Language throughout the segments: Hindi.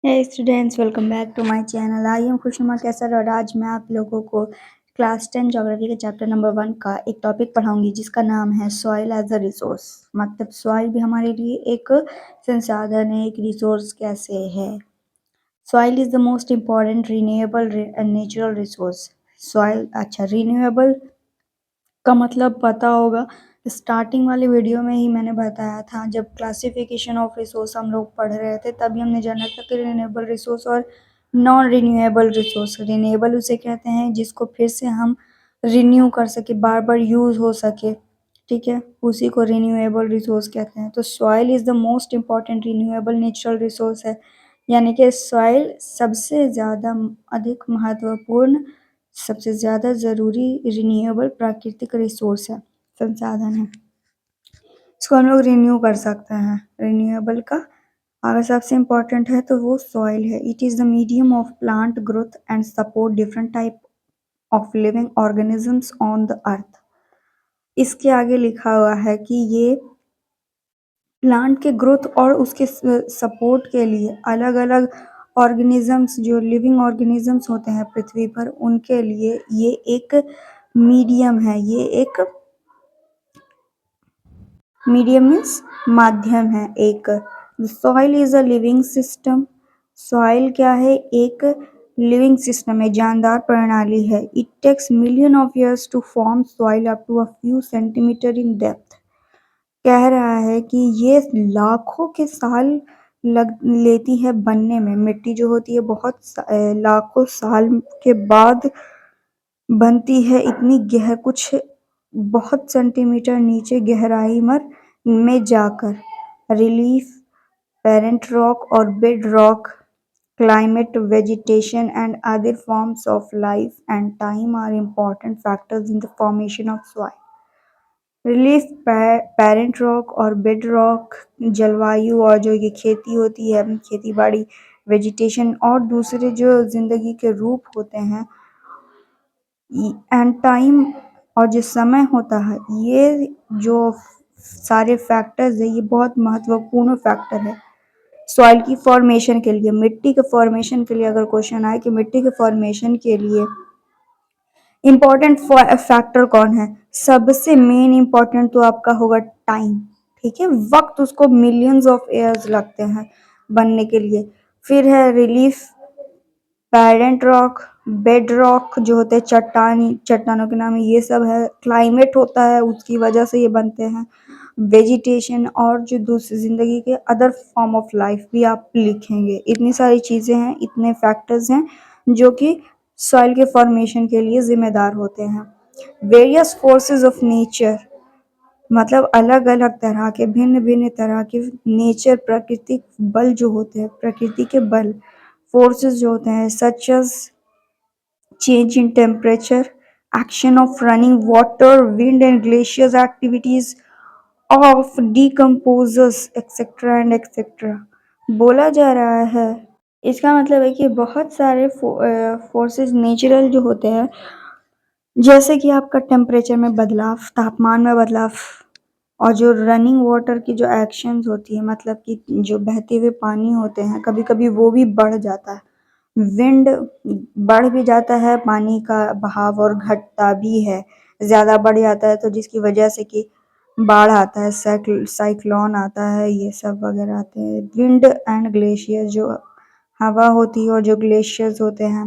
Hey students, welcome back to my channel. I am Khushnuma Kaiser और आज मैं आप लोगों को क्लास 10 ज्योग्राफी के चैप्टर नंबर 1 का एक टॉपिक पढ़ाऊंगी जिसका नाम है सॉइल एज अ रिसोर्स। मतलब सॉइल भी हमारे लिए एक संसाधन है, एक रिसोर्स कैसे है। Soil is the most important renewable natural resource. Soil अच्छा रीन्यूएबल का मतलब पता होगा। स्टार्टिंग वाले वीडियो में ही मैंने बताया था, जब क्लासिफिकेशन ऑफ रिसोर्स हम लोग पढ़ रहे थे तभी हमने जाना था कि रिन्यूएबल रिसोर्स और नॉन रिन्यूएबल रिसोर्स। रिन्यूएबल उसे कहते हैं जिसको फिर से हम रिन्यू कर सके, बार बार यूज हो सके, ठीक है, उसी को रिन्यूएबल रिसोर्स कहते हैं। तो soil is the most important renewable natural resource है, यानी कि सॉइल सबसे ज़्यादा अधिक महत्वपूर्ण, सबसे ज़्यादा ज़रूरी रिन्यूएबल प्राकृतिक रिसोर्स है, संसाधन है। इसको हम लोग रिन्यू कर सकते हैं। रिन्यूएबल का अगर सबसे इम्पोर्टेंट है तो वो सॉइल है। It is the medium of plant growth and support different type of living organisms on the earth. इसके आगे लिखा हुआ है कि ये प्लांट के ग्रोथ और उसके सपोर्ट के लिए अलग अलग ऑर्गेनिजम्स, जो लिविंग ऑर्गेनिजम्स होते हैं पृथ्वी पर, उनके लिए ये एक मीडियम है। ये एक मीडियम मीन्स माध्यम है एक। Soil is a living system. Soil क्या है? एक लिविंग सिस्टम है, जानदार प्रणाली है। It takes million of years to form soil up to a few centimetre in depth. कह रहा है कि ये लाखों के साल लग लेती है बनने में। मिट्टी जो होती है बहुत लाखों साल के बाद बनती है, इतनी गहर, कुछ बहुत सेंटीमीटर नीचे गहराई में जाकर। रिलीफ, पेरेंट रॉक और bed rock, climate, vegetation and other forms of life and time are important factors in the formation of soil. Relief, parent rock और बेड रॉक, जलवायु और जो ये खेती होती है, खेती बाड़ी, वेजिटेशन और दूसरे जो जिंदगी के रूप होते हैं, एंड टाइम और जो समय होता है, ये जो सारे फैक्टर्स है, ये बहुत महत्वपूर्ण फैक्टर है सॉइल की फॉर्मेशन के लिए। मिट्टी के फॉर्मेशन के लिए अगर क्वेश्चन आए कि मिट्टी के फॉर्मेशन के लिए इम्पोर्टेंट फैक्टर कौन है, सबसे मेन इम्पोर्टेंट तो आपका होगा टाइम, ठीक है। वक्त उसको मिलियंस ऑफ ईयर्स लगते हैं बनने के लिए। फिर है relief, parent rock, bed rock जो होते हैं चट्टानों के नाम, ये सब है। क्लाइमेट होता है, उसकी वजह से ये बनते हैं। वेजिटेशन और जो दूसरी जिंदगी के अदर फॉर्म ऑफ लाइफ भी आप लिखेंगे। इतनी सारी चीज़ें हैं, इतने फैक्टर्स हैं जो कि सॉइल के फॉर्मेशन के लिए जिम्मेदार होते हैं। वेरियस फोर्सेस ऑफ नेचर, मतलब अलग अलग तरह के, भिन्न भिन्न तरह के नेचर, प्राकृतिक बल जो होते हैं, प्रकृति के बल, फोर्सेस जो होते हैं, such as change in temperature, action of running water, wind and glaciers, activities of decomposers, etc. and etc. बोला जा रहा है। इसका मतलब है कि बहुत सारे फोर्सेस नेचुरल जो होते हैं, जैसे कि आपका टेम्परेचर में बदलाव, तापमान में बदलाव, और जो रनिंग वाटर की जो एक्शंस होती है, मतलब कि जो बहते हुए पानी होते हैं, कभी कभी वो भी बढ़ जाता है। विंड बढ़ भी जाता है, पानी का बहाव, और घटता भी है, ज़्यादा बढ़ जाता है तो जिसकी वजह से कि बाढ़ आता है, साइक्लोन आता है, ये सब वगैरह आते हैं। विंड एंड ग्लेशियर, जो हवा होती है और जो ग्लेशियर्स होते हैं।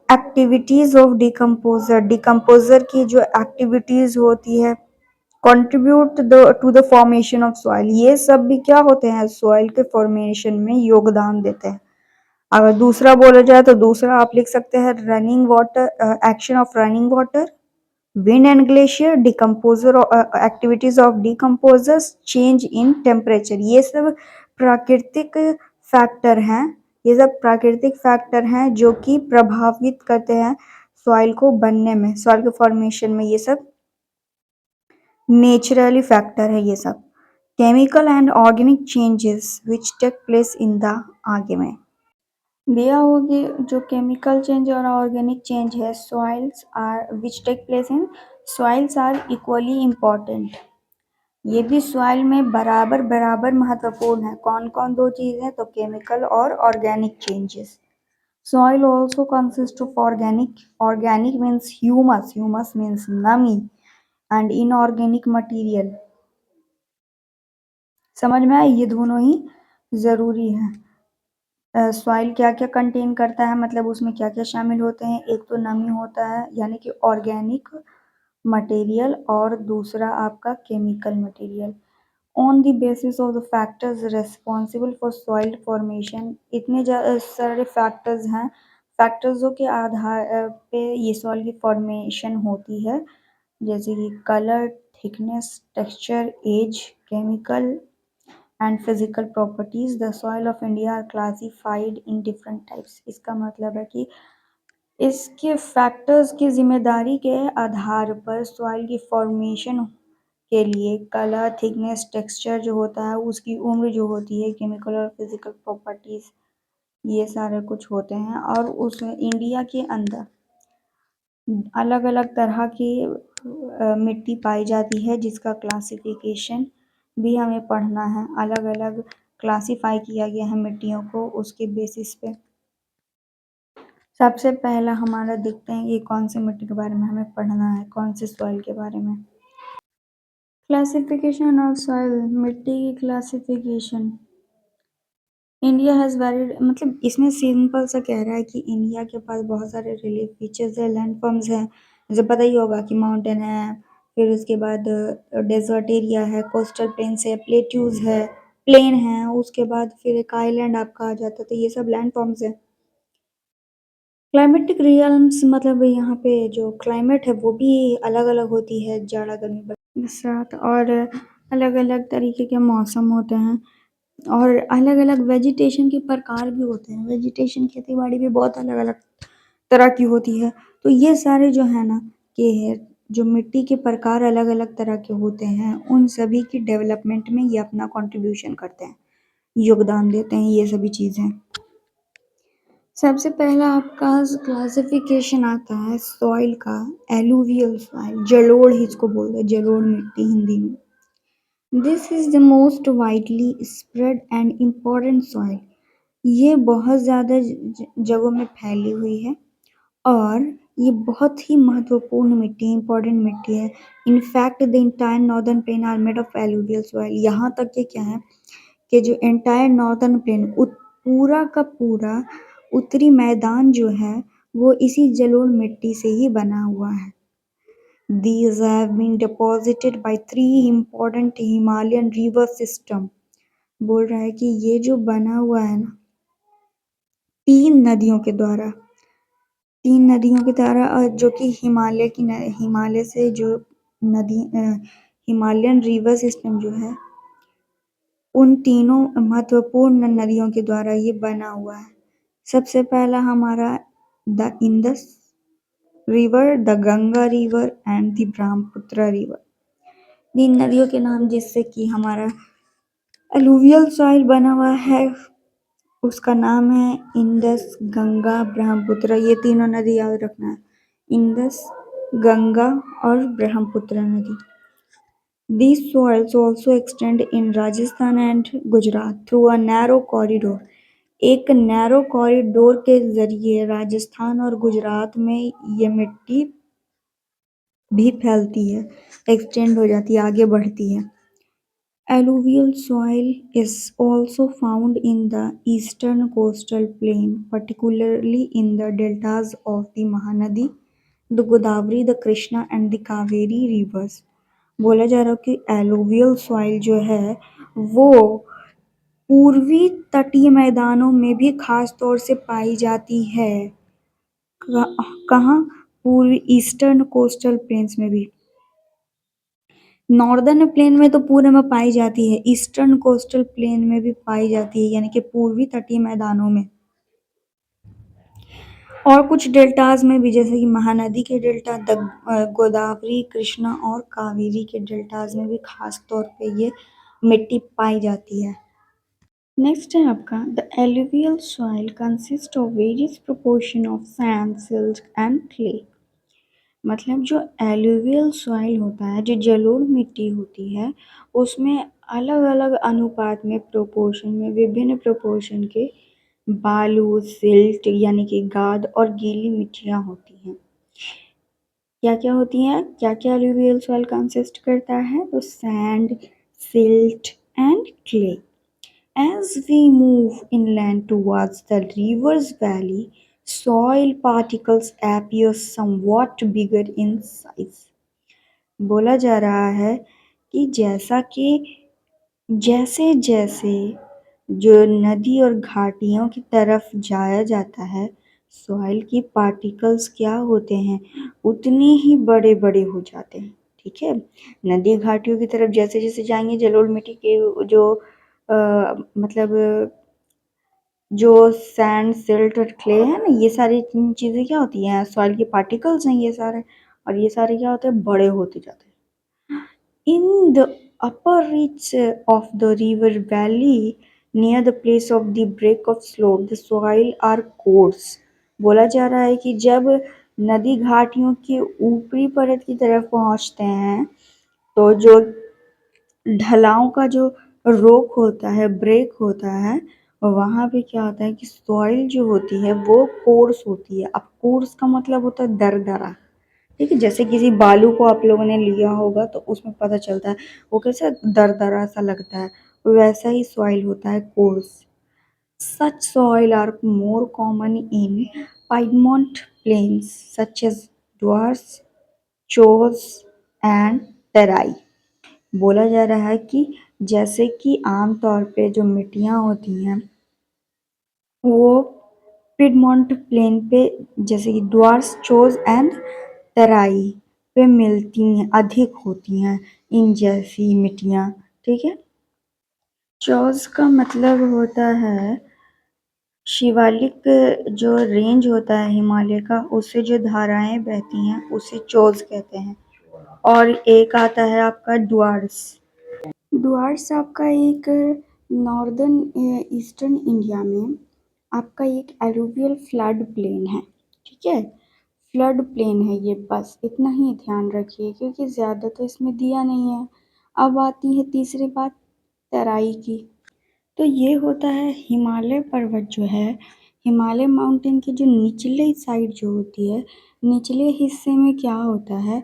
एक्टिविटीज ऑफ डिकम्पोजर, डिकम्पोजर की जो एक्टिविटीज होती है, contribute to the formation of soil, ये सब भी क्या होते हैं, सॉइल के फॉर्मेशन में योगदान देते हैं। अगर दूसरा बोला जाए तो दूसरा आप लिख सकते हैं running water, action of running water, wind and glacier, decomposer, activities of decomposers, change in temperature. ये सब प्राकृतिक फैक्टर हैं, ये सब प्राकृतिक फैक्टर हैं जो कि प्रभावित करते हैं सॉइल को बनने में, सॉइल के फॉर्मेशन में। ये सब नेचुरली फैक्टर है ये सब। Chemical and organic changes which take place in the, आगे में दिया हुआ कि जो केमिकल चेंज और ऑर्गेनिक चेंज है, soils are which take place in, soils are equally important. ये भी सॉइल में बराबर बराबर महत्वपूर्ण है। कौन कौन दो चीजें? तो केमिकल और organic changes. Soil also consists of organic. Organic means humus. Humus means nami, and inorganic material. समझ में आया? ये दोनों ही जरूरी है। सॉइल क्या क्या कंटेन करता है, मतलब उसमें क्या क्या शामिल होते हैं? एक तो नमी होता है यानी कि ऑर्गेनिक मटेरियल, और दूसरा आपका chemical material. On the basis of the factors responsible for soil formation, इतने सारे फैक्टर्स हैं, फैक्टर्सों के आधार पे ये सॉइल की फॉर्मेशन होती है, जैसे कि colour, thickness, texture, age, chemical and physical properties. The soil of India are classified in different types. इसका मतलब है कि इसके फैक्टर्स की जिम्मेदारी के आधार पर सॉइल की फॉर्मेशन के लिए कलर, थिकनेस, टेक्सचर जो होता है, उसकी उम्र जो होती है, केमिकल और फिजिकल प्रॉपर्टीज, ये सारे कुछ होते हैं। और उस इंडिया के अंदर अलग अलग तरह की मिट्टी पाई जाती है, जिसका क्लासिफिकेशन भी हमें पढ़ना है। अलग अलग क्लासिफाई किया गया है मिट्टियों को, उसके बेसिस पे। सबसे पहला हमारा देखते हैं कि कौन सी मिट्टी के बारे में हमें पढ़ना है, कौन से सॉइल के बारे में। क्लासिफिकेशन ऑफ सॉइल, मिट्टी की क्लासिफिकेशन। इंडिया हैज़ वेरी, मतलब इसमें सिंपल सा कह रहा है कि इंडिया के पास बहुत सारे रिलीफ फीचर्स है, लैंडफॉर्म्स हैं। मुझे पता ही होगा कि माउंटेन है, फिर उसके बाद डेजर्ट एरिया है, कोस्टल प्लेन्स है, प्लेट्यूज है, प्लेन है, उसके बाद फिर एक आइलैंड आपका आ जाता है। तो ये सब लैंडफॉर्म्स है। क्लाइमेटिक रियल्म्स, मतलब यहाँ पे जो क्लाइमेट है वो भी अलग अलग होती है, जाड़ा, गर्मी, बरसात, और अलग अलग तरीके के मौसम होते हैं, और अलग अलग वेजिटेशन के प्रकार भी होते हैं। वेजिटेशन, खेती बाड़ी भी बहुत अलग अलग तरह की होती है। तो ये सारे जो है ना, कि जो मिट्टी के प्रकार अलग अलग तरह के होते हैं, उन सभी की डेवलपमेंट में ये अपना कंट्रीब्यूशन करते हैं, योगदान देते हैं ये सभी चीज़ें। सबसे पहला आपका क्लासिफिकेशन आता है सॉइल का, एलुवियल सॉइल, जलोढ़ इसको बोलते हैं, जलोढ़ मिट्टी हिंदी में। This is the most widely spread and important soil. ये बहुत ज़्यादा जगहों में फैली हुई है, और ये बहुत ही महत्वपूर्ण मिट्टी, इम्पोर्टेंट मिट्टी है। In fact the entire northern plain are made of alluvial soil. यहाँ तक कि क्या है कि जो एंटायर नॉर्दर्न प्लेन, पूरा का पूरा उत्तरी मैदान जो है, वो इसी जलोढ़ मिट्टी से ही बना हुआ है। These have been deposited by three important Himalayan river system। बोल रहा है कि ये जो बना हुआ है ना, तीन नदियों के द्वारा, जो कि हिमालय से जो नदी, हिमालयन रिवर सिस्टम जो है, उन तीनों महत्वपूर्ण नदियों के द्वारा ये बना हुआ है। सबसे पहला हमारा the Indus river, the Ganga river and the Brahmaputra river. तीन नदियों के नाम जिससे कि हमारा अलुवियल सॉइल बना हुआ है, उसका नाम है इंडस, गंगा, ब्रह्मपुत्र। ये तीनों नदी याद रखना है, इंडस, गंगा और ब्रह्मपुत्र नदी। These soils also extend in Rajasthan and Gujarat through a narrow corridor। एक नैरो कॉरिडोर के जरिए राजस्थान और गुजरात में ये मिट्टी भी फैलती है, एक्सटेंड हो जाती है, आगे बढ़ती है। Alluvial soil is also found in the eastern coastal plain, particularly in the deltas of the Mahanadi, the Godavari, the Krishna and the Kaveri rivers। बोला जा रहा है कि एलुवियल सॉइल जो है वो पूर्वी तटीय मैदानों में भी खास तौर से पाई जाती है। कहाँ? पूर्वी ईस्टर्न कोस्टल प्लेन्स में भी। नॉर्दर्न प्लेन में तो पूरे में पाई जाती है, ईस्टर्न कोस्टल प्लेन में भी पाई जाती है, यानी कि पूर्वी तटीय मैदानों में। और कुछ डेल्टाज में भी, जैसे कि महानदी के डेल्टा, गोदावरी, कृष्णा और कावेरी के डेल्टाज में भी खास तौर पे ये मिट्टी पाई जाती है। नेक्स्ट है आपका the alluvial soil consist of various proportion of sand, silt and clay. मतलब जो एलुवियल सॉइल होता है, जो जलोढ़ मिट्टी होती है, उसमें अलग-अलग अनुपात में प्रोपोर्शन में विभिन्न प्रोपोर्शन के बालू, सिल्ट यानी कि गाद और गीली मिट्टियाँ होती हैं। क्या-क्या होती हैं? क्या-क्या एलुवियल सॉइल कंसिस्ट करता है? तो sand, silt and clay. As we move inland towards the river's valley, soil particles appear somewhat bigger in size. बोला जा रहा है कि जैसा कि जैसे-जैसे जो नदी और घाटियों की तरफ जाया जाता है, सॉइल की पार्टिकल्स क्या होते हैं, उतने ही बड़े-बड़े हो जाते हैं, ठीक है? नदी घाटियों की तरफ जैसे-जैसे जाएंगे जलोढ़ मिट्टी के जो मतलब जो सैंड, सिल्ट और क्ले है ना, ये सारी चीज़ें क्या होती हैं, सॉइल के पार्टिकल्स हैं ये सारे, और ये सारे क्या होते हैं, बड़े होते जाते हैं। In the upper reach of the river valley, near the place of the break of slope, the soil are coarse. बोला जा रहा है कि जब नदी घाटियों के ऊपरी परत की तरफ पहुंचते हैं, तो जो ढलाव का जो रोक होता है, ब्रेक होता है, वहाँ पे क्या होता है कि सॉइल जो होती है वो कोर्स होती है। अब कोर्स का मतलब होता है दरदरा, ठीक है? जैसे किसी बालू को आप लोगों ने लिया होगा तो उसमें पता चलता है वो कैसा दरदरा सा लगता है, वैसा ही सॉइल होता है coarse. Such soil are more common in piedmont plains such as Duars, Chos and Terai. बोला जा रहा है कि जैसे कि आम तौर पे जो मिट्टियाँ होती हैं वो पिडमोंट प्लेन पे जैसे कि ड्वार्स, चोस एंड तराई पे मिलती हैं, अधिक होती हैं इन जैसी मिट्टियाँ, ठीक है? चोस का मतलब होता है शिवालिक जो रेंज होता है हिमालय का, उससे जो धाराएं बहती हैं उसे चोस कहते हैं। और एक आता है आपका ड्वार्स। ड्वार्स आपका एक नॉर्दर्न ईस्टर्न इंडिया में आपका एक एलुवियल फ्लड प्लेन है, ठीक है? फ्लड प्लेन है ये, बस इतना ही ध्यान रखिए क्योंकि ज़्यादा तो इसमें दिया नहीं है। अब आती है तीसरी बात तराई की। तो ये होता है हिमालय पर्वत जो है, हिमालय माउंटेन की जो निचले साइड जो होती है, निचले हिस्से में क्या होता है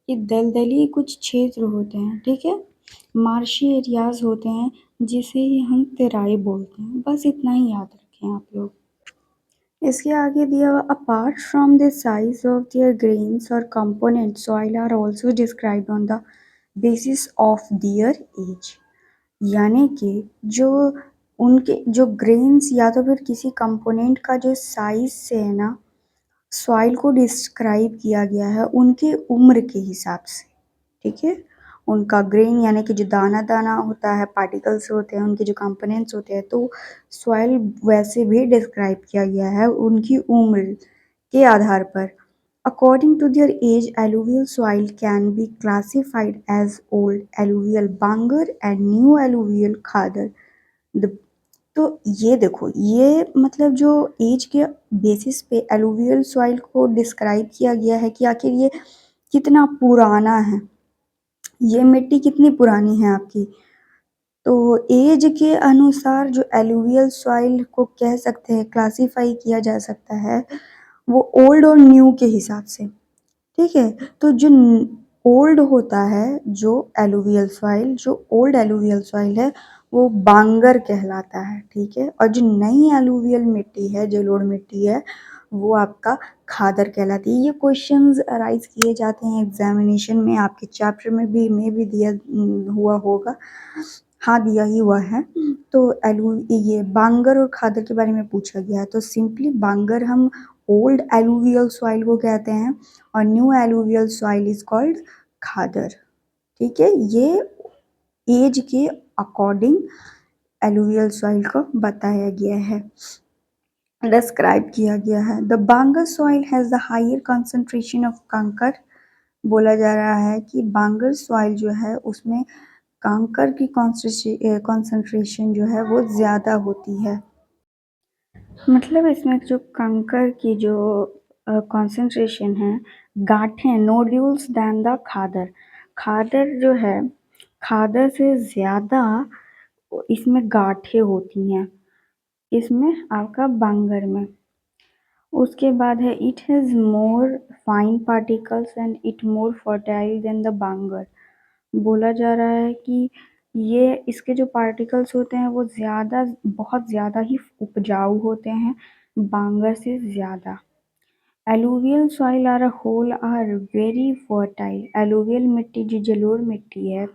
कि दलदली कुछ क्षेत्र होते हैं, ठीक है? मार्शी एरियाज होते हैं जिसे ही हम तेराई बोलते हैं। बस इतना ही याद रखें आप लोग। इसके आगे दिया हुआ apart from the size of their grains और component soil are also described on the basis of their age. यानी कि जो उनके जो ग्रेन्स या तो फिर किसी कंपोनेंट का जो साइज से है ना, सॉइल को डिस्क्राइब किया गया है उनकी उम्र के हिसाब से, ठीक है? उनका ग्रेन यानी कि जो दाना-दाना होता है, पार्टिकल्स होते हैं, उनके जो कंपोनेंट्स होते हैं, तो सॉइल वैसे भी डिस्क्राइब किया गया है उनकी उम्र के आधार पर। According to their age, alluvial soil can be classified as old alluvial Bangar and new alluvial Khadar. The तो ये देखो, ये मतलब जो एज के बेसिस पे एलुवियल सॉइल को डिस्क्राइब किया गया है कि आखिर ये कितना पुराना है, ये मिट्टी कितनी पुरानी है आपकी। तो एज के अनुसार जो एलुवियल सॉइल को कह सकते हैं, क्लासिफाई किया जा सकता है, वो ओल्ड और न्यू के हिसाब से, ठीक है? तो जो ओल्ड होता है, जो एलुवियल सॉइल, जो ओल्ड एलुवियल सॉइल है वो बांगर कहलाता है, ठीक है? और जो नई एलुवियल मिट्टी है, जलोढ़ मिट्टी है, वो आपका खादर कहलाती है। ये क्वेश्चंस अराइज किए जाते हैं एग्जामिनेशन में, आपके चैप्टर में भी दिया हुआ होगा। हाँ, दिया ही हुआ है। तो ये बांगर और खादर के बारे में पूछा गया है, तो सिंपली बांगर हम ओल्ड एलुवियल सॉइल को कहते हैं और new alluvial soil is called Khadar, ठीक है? ये एज के अकॉर्डिंग एलुवियल सॉइल को बताया गया है, डिस्क्राइब किया गया है। The bangar soil has the higher concentration of kankar. बोला जा रहा है कि बांगर सॉइल जो है उसमें कंकर की कॉन्सेंट्रेशन जो है वो ज़्यादा होती है। मतलब इसमें जो कंकर की जो कॉन्सेंट्रेशन है, गांठें नोड्यूल्स दैन द खादर। खादर जो है, खादर से ज़्यादा इसमें गांठें होती हैं, इसमें आपका बांगर में। उसके बाद है it has more fine particles and it more fertile than the Bangar. बोला जा रहा है कि ये इसके जो पार्टिकल्स होते हैं वो ज़्यादा बहुत ज़्यादा ही उपजाऊ होते हैं बांगर से ज़्यादा। Alluvial soil are whole are very fertile. Alluvial मिट्टी जो जलोढ़ मिट्टी है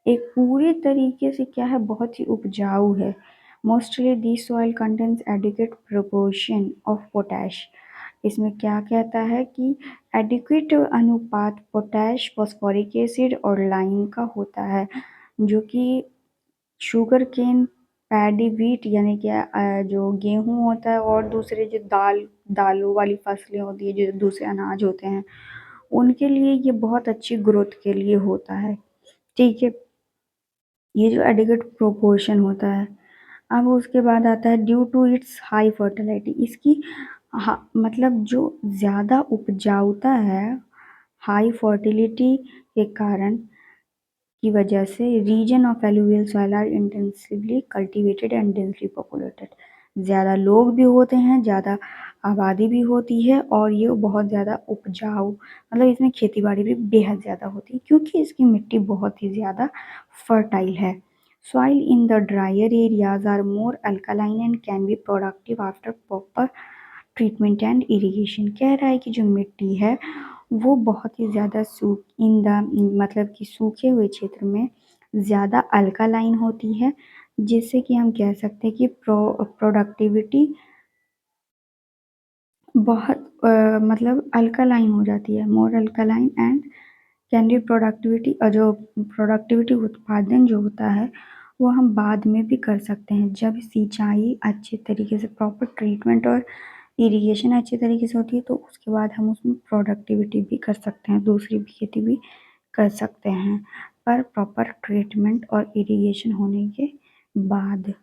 एक पूरे तरीके से क्या है, बहुत ही उपजाऊ है। Mostly this soil contains adequate proportion of potash. इसमें क्या कहता है कि एडिक्वेट अनुपात पोटैश, फॉस्फोरिक एसिड और लाइम का होता है, जो कि शुगर केन, पैडी व्हीट यानी कि जो गेहूँ होता है और दूसरे जो दालों वाली फसलें होती है, जो दूसरे अनाज होते हैं, उनके लिए ये बहुत अच्छी ग्रोथ के लिए होता है। ठीक है, ये जो एडिक्वेट प्रोपोर्शन होता है। अब उसके बाद आता है due to its high fertility. इसकी मतलब जो ज़्यादा उपजाऊता है, हाई फर्टिलिटी के कारण की वजह से reason of alluvial soil are intensively cultivated and densely populated. ज़्यादा लोग भी होते हैं, ज़्यादा आबादी भी होती है और ये बहुत ज़्यादा उपजाऊ, मतलब इसमें खेती बाड़ी भी बेहद ज़्यादा होती है क्योंकि इसकी मिट्टी बहुत ही ज़्यादा फर्टाइल है। Soil in the drier areas are more alkaline and can be productive after proper treatment and irrigation. कह रहा है कि जो मिट्टी है वो बहुत ही ज़्यादा मतलब कि सूखे हुए क्षेत्र में ज़्यादा अल्कालाइन होती है, जिससे कि हम कह सकते हैं कि प्रोडक्टिविटी बहुत मतलब अल्कालाइन हो जाती है, मोर अल्कालाइन एंड कैंडी प्रोडक्टिविटी। जो प्रोडक्टिविटी उत्पादन जो होता है वो हम बाद में भी कर सकते हैं जब सिंचाई अच्छे तरीके से, प्रॉपर ट्रीटमेंट और इरिगेशन अच्छे तरीके से होती है, तो उसके बाद हम उसमें प्रोडक्टिविटी भी कर सकते हैं, दूसरी भी खेती भी कर सकते हैं, पर प्रॉपर ट्रीटमेंट और इरिगेशन होने के बाद।